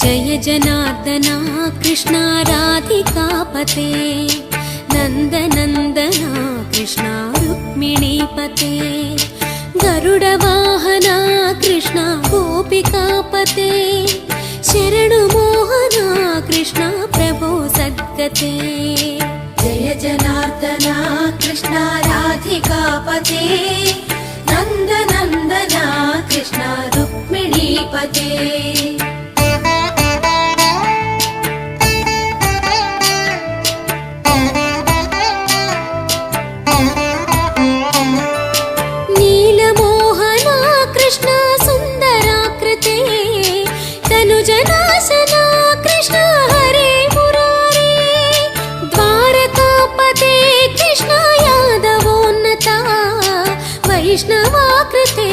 जय जनार्दना कृष्णा राधिकापते नन्दनन्दना कृष्णा रुक्मिणीपते गरुडवाहना कृष्णा गोपिकापते शरणुमोहना कृष्णा प्रभो सद्गते जय जनार्दना कृष्णा राधिकापते नन्दनन्दना कृष्णा रुक्मिणीपते नीलमोहना कृष्णा सुन्दराकृते तनुजनाशना कृष्णा हरे मुरारे द्वारकापते कृष्णा यादवोन्नता वैष्णवाकृते